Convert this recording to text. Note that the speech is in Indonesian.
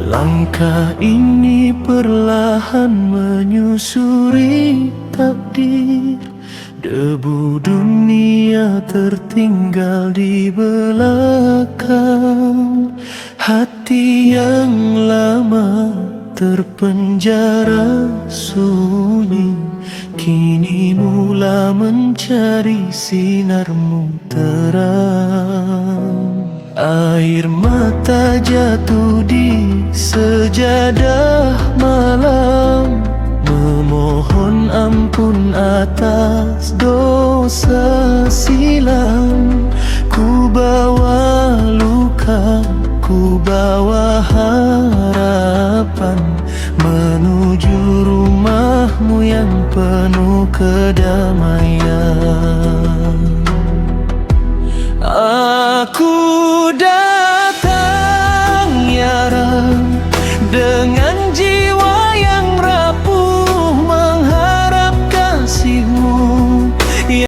Langkah ini perlahan menyusuri takdir. Debu dunia tertinggal di belakang. Hati yang lama terpenjara sunyi, kini mula mencari sinarmu terang. Air mata jatuh di sejadah malam, memohon ampun atas dosa silam. Ku bawa luka, ku bawa harapan, menuju rumahmu yang penuh kedamaian. Aku